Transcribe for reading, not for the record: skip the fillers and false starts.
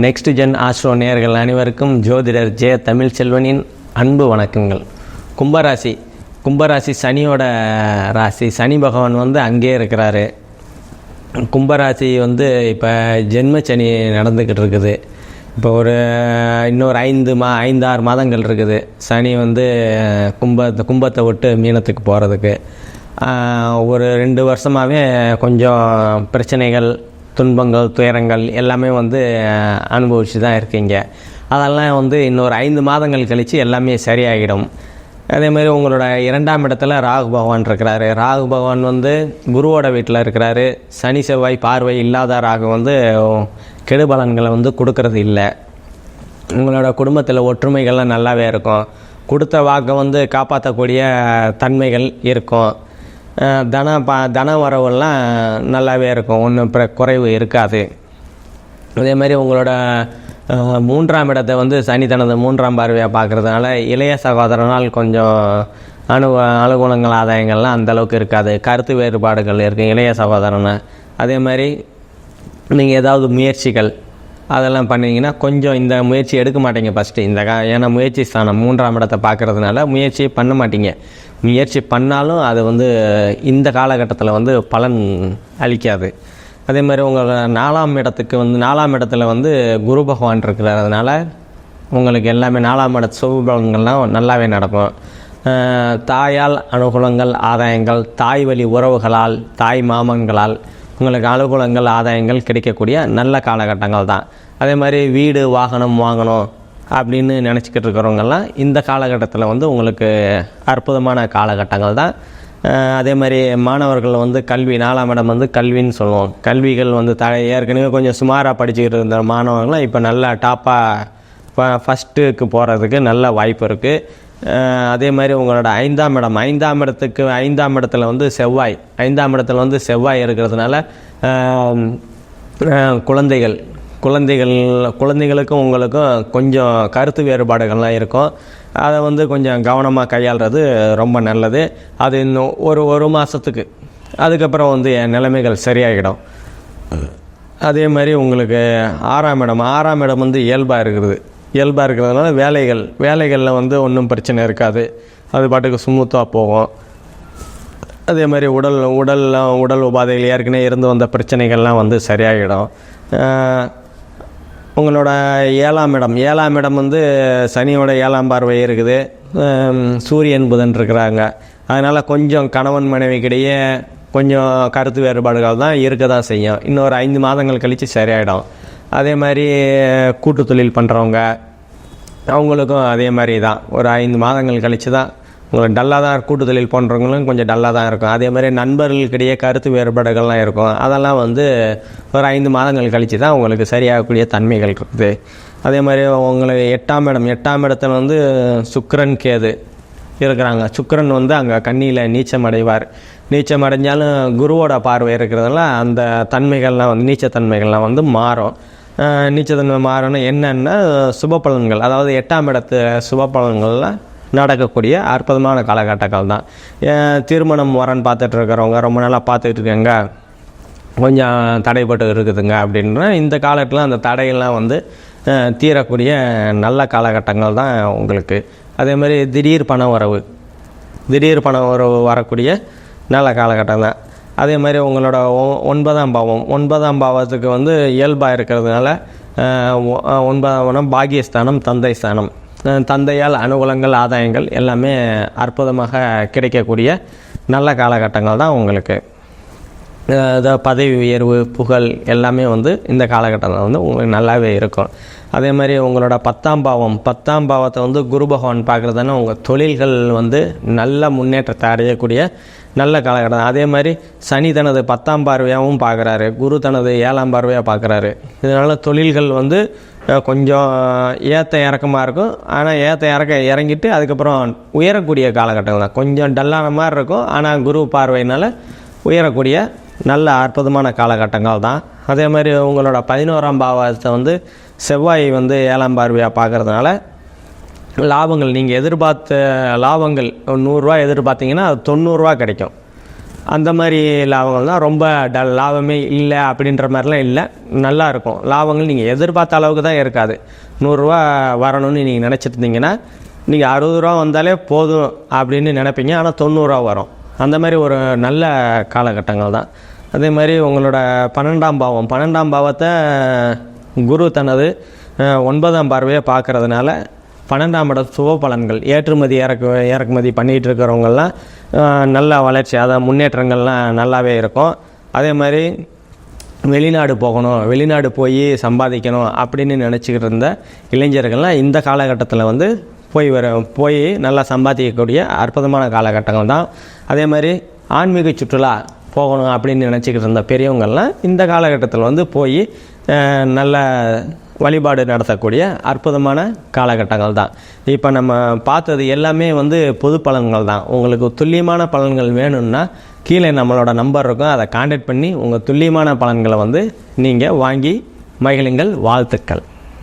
Next gen astro நேயர்கள் அனைவருக்கும் ஜோதிடர் ஜெய தமிழ்ச்செல்வனின் அன்பு வணக்கங்கள். கும்பராசி சனியோட ராசி. சனி பகவான் வந்து அங்கேயே இருக்கிறாரு. கும்பராசி வந்து இப்போ ஜென்ம சனி நடந்துக்கிட்டு இருக்குது. இப்போ இன்னொரு 5-6 மாதங்கள் இருக்குது சனி வந்து கும்பத்தை விட்டு மீனத்துக்கு போகிறதுக்கு. ஒரு 2 வருஷமாகவே கொஞ்சம் பிரச்சனைகள், துன்பங்கள், துயரங்கள் எல்லாமே வந்து அனுபவிச்சு தான் இருக்கீங்க. அதெல்லாம் வந்து இன்னொரு 5 மாதங்கள் கழித்து எல்லாமே சரியாகிடும். அதேமாதிரி உங்களோட 2ஆம் இடத்துல ராகு பகவான் இருக்கிறாரு. ராகு பகவான் வந்து குருவோட வீட்டில் இருக்கிறாரு. சனி செவ்வாய் பார்வை இல்லாத ராகு வந்து கெடுபலன்களை வந்து கொடுக்கறது இல்லை. உங்களோட குடும்பத்தில் ஒற்றுமைகள்லாம் நல்லாவே இருக்கும். கொடுத்த வாக்கை வந்து காப்பாற்றக்கூடிய தன்மைகள் இருக்கும். தன வரவெல்லாம் நல்லாவே இருக்கும். ஒன்றும் குறைவு இருக்காது. அதே மாதிரி உங்களோட 3ஆம் இடத்தை வந்து சனி தனது 3ஆம் பார்வையாக பார்க்குறதுனால இளைய சகோதரனால் கொஞ்சம் அனுகூலங்கள், ஆதாயங்கள்லாம் அந்தளவுக்கு இருக்காது. கருத்து வேறுபாடுகள் இருக்குது இளைய சகோதரனை. அதே மாதிரி நீங்கள் ஏதாவது முயற்சிகள் அதெல்லாம் பண்ணிங்கன்னா கொஞ்சம் இந்த முயற்சி எடுக்க மாட்டீங்க ஃபஸ்ட்டு. ஏன்னா முயற்சி ஸ்தானம் 3ஆம் இடத்தை பார்க்குறதுனால முயற்சி பண்ண மாட்டீங்க. முயற்சி பண்ணாலும் அது வந்து இந்த காலகட்டத்தில் வந்து பலன் அளிக்காது. அதே மாதிரி உங்கள் 4ஆம் இடத்துல வந்து குரு பகவான் இருக்கிறதுனால உங்களுக்கு எல்லாமே 4ஆம் இடத்து சுபபலன்கள்லாம் நல்லாவே நடக்கும். தாயால் அனுகூலங்கள், ஆதாயங்கள், தாய் வழி உறவுகளால், தாய் மாமன்களால் உங்களுக்கு அனுகூலங்கள், ஆதாயங்கள் கிடைக்கக்கூடிய நல்ல காலகட்டங்கள் தான். அதே மாதிரி வீடு வாகனம் வாங்கணும் அப்படின்னு நினச்சிக்கிட்டு இருக்கிறவங்கெல்லாம் இந்த காலகட்டத்தில் வந்து உங்களுக்கு அற்புதமான காலகட்டங்கள் தான். அதே மாதிரி மாணவர்கள் வந்து கல்வி, 4ஆம் இடம் வந்து கல்வின்னு சொல்லுவோம். கல்விகள் வந்து ஏற்கனவே கொஞ்சம் சுமாராக படிச்சுக்கிட்டு இருந்த மாணவர்கள்லாம் இப்போ நல்லா டாப்பாக ஃபஸ்ட்டுக்கு போகிறதுக்கு நல்ல வாய்ப்பு இருக்குது. அதே மாதிரி உங்களோட 5ஆம் இடத்துல வந்து செவ்வாய், 5ஆம் இடத்துல வந்து செவ்வாய் இருக்கிறதுனால குழந்தைகளுக்கும் உங்களுக்கும் கொஞ்சம் கருத்து வேறுபாடுகள்லாம் இருக்கும். அதை வந்து கொஞ்சம் கவனமாக கையாளுறது ரொம்ப நல்லது. அது இன்னும் ஒரு மாதத்துக்கு, அதுக்கப்புறம் வந்து நிலைமைகள் சரியாகிடும். அதே மாதிரி உங்களுக்கு 6ஆம் இடம் வந்து இயல்பாக இருக்கிறதுனால வேலைகளில் வந்து ஒன்றும் பிரச்சனை இருக்காது. அது பாட்டுக்கு ஸ்மூத்தாக போகும். அதே மாதிரி உடல் உபாதைகள் ஏற்கனவே இருந்து வந்த பிரச்சனைகள்லாம் வந்து சரியாகிடும். உங்களோட 7ஆம் இடம் வந்து சனியோட 7ஆம் பார்வை இருக்குது. சூரியன் புதன் இருக்கிறாங்க. அதனால் கொஞ்சம் கணவன் மனைவிக்கிடையே கொஞ்சம் கருத்து வேறுபாடுகள் தான் இருக்க தான் செய்யும். இன்னொரு 5 மாதங்கள் கழித்து சரியாயிடும். அதே மாதிரி கூட்டு தொழில் பண்ணுறவங்க அவங்களுக்கும் அதே மாதிரி தான். ஒரு 5 மாதங்கள் கழித்து தான் உங்களுக்கு டல்லாக தான், கூட்டு தொழில் பண்ணுறவங்களும் கொஞ்சம் டல்லாக தான் இருக்கும். அதே மாதிரி நண்பர்களுக்கிடையே கருத்து வேறுபாடுகள்லாம் இருக்கும். அதெல்லாம் வந்து ஒரு 5 மாதங்கள் கழித்து தான் உங்களுக்கு சரியாகக்கூடிய தன்மைகள் இருக்குது. அதே மாதிரி உங்களுக்கு 8ஆம் இடத்துல வந்து சுக்கிரன் கேது இருக்கிறாங்க. சுக்கிரன் வந்து அங்கே கன்னியில் நீச்சம் அடைஞ்சாலும் குருவோட பார்வை இருக்கிறதுனால அந்த தன்மைகள்லாம் வந்து நீச்சத்தன்மைகள்லாம் வந்து மாறும். நீச்சத்தன்மை மாறணும் என்னென்னா சுபபலன்கள், அதாவது 8ஆம் இடத்து சுபபலன்கள்லாம் நடக்கக்கூடிய அற்புதமான காலகட்டங்கள் தான். திருமணம் வரன் பார்த்துட்டு இருக்கிறவங்க, ரொம்ப நாளாக பார்த்துக்கிட்டு இருக்காங்க, கொஞ்சம் தடைப்பட்டு இருக்குதுங்க அப்படின்னா இந்த காலத்தில் அந்த தடையெல்லாம் வந்து தீரக்கூடிய நல்ல காலகட்டங்கள் தான் உங்களுக்கு. அதே மாதிரி திடீர் பண வரவு வரக்கூடிய நல்ல காலகட்டம் தான். அதே மாதிரி உங்களோட 9ஆம் பாவத்துக்கு வந்து இயல்பாக இருக்கிறதுனால 9ஆம் பாகியஸ்தானம், தந்தை ஸ்தானம். தந்தையால் அனுகூலங்கள், ஆதாயங்கள் எல்லாமே அற்புதமாக கிடைக்கக்கூடிய நல்ல காலகட்டங்கள் தான் உங்களுக்கு. பதவி உயர்வு, புகழ் எல்லாமே வந்து இந்த காலகட்டத்தில் வந்து உங்களுக்கு நல்லாவே இருக்கும். அதே மாதிரி உங்களோட 10ஆம் பாவத்தை வந்து குரு பகவான் பார்க்குறதுனா உங்கள் தொழில்கள் வந்து நல்ல முன்னேற்றத்தை அடையக்கூடிய நல்ல காலகட்டம். அதே மாதிரி சனி தனது 10ஆம் பார்வையாகவும் பார்க்குறாரு, குரு தனது 7ஆம் பார்வையாக பார்க்குறாரு. இதனால் தொழில்கள் வந்து கொஞ்சம் ஏற்ற இறக்கமாக இருக்கும். ஆனால் இறங்கிட்டு அதுக்கப்புறம் உயரக்கூடிய காலகட்டங்கள் தான். கொஞ்சம் டல்லான மாதிரி இருக்கும், ஆனால் குரு பார்வையினால் உயரக்கூடிய நல்ல அற்புதமான காலகட்டங்கள் தான். அதே மாதிரி உங்களோட 11ஆம் பாவத்தை வந்து செவ்வாய் வந்து 7ஆம் பார்வையாக பார்க்குறதுனால லாபங்கள், நீங்கள் எதிர்பார்த்த லாபங்கள் 100 ரூபா எதிர்பார்த்தீங்கன்னா அது 90 ரூபா கிடைக்கும். அந்த மாதிரி லாபங்கள் தான். ரொம்ப லாபமே இல்லை அப்படின்ற மாதிரிலாம் இல்லை, நல்லா இருக்கும் லாபங்கள். நீங்கள் எதிர்பார்த்த அளவுக்கு தான் இருக்காது. 100 ரூபா வரணும்னு நீங்கள் நினச்சிட்டு இருந்தீங்கன்னா நீங்கள் 60 ரூபா வந்தாலே போதும் அப்படின்னு நினைப்பீங்க, ஆனால் 90 ரூபா வரும். அந்த மாதிரி ஒரு நல்ல காலகட்டங்கள் தான். அதே மாதிரி உங்களோட 12ஆம் பாவத்தை குரு தனது 9ஆம் பார்வையை பார்க்குறதுனால 12ஆம் இட சுப பலன்கள், ஏற்றுமதி இறக்குமதி பண்ணிகிட்டு இருக்கிறவங்கெல்லாம் நல்ல வளர்ச்சி, அதாவது முன்னேற்றங்கள்லாம் நல்லாவே இருக்கும். அதே மாதிரி வெளிநாடு போகணும், வெளிநாடு போய் சம்பாதிக்கணும் அப்படின்னு நினச்சிக்கிட்டு இருந்த இளைஞர்கள்லாம் இந்த காலகட்டத்தில் வந்து போய் நல்லா சம்பாதிக்கக்கூடிய அற்புதமான காலகட்டங்கள் தான். அதே மாதிரி ஆன்மீக சுற்றுலா போகணும் அப்படின்னு நினச்சிக்கிட்டு இருந்த பெரியவங்கள்லாம் இந்த காலகட்டத்தில் வந்து போய் நல்ல வழிபாடு நடத்தக்கூடிய அற்புதமான காலகட்டங்கள் தான். இப்போ நம்ம பார்த்தது எல்லாமே வந்து பொது பலன்கள் தான். உங்களுக்கு துல்லியமான பலன்கள் வேணும்னா கீழே நம்மளோட நம்பர் இருக்கும், அதை கான்டாக்ட் பண்ணி உங்கள் துல்லியமான பலன்களை வந்து நீங்கள் வாங்கி மகிழுங்கள். வாழ்த்துக்கள்.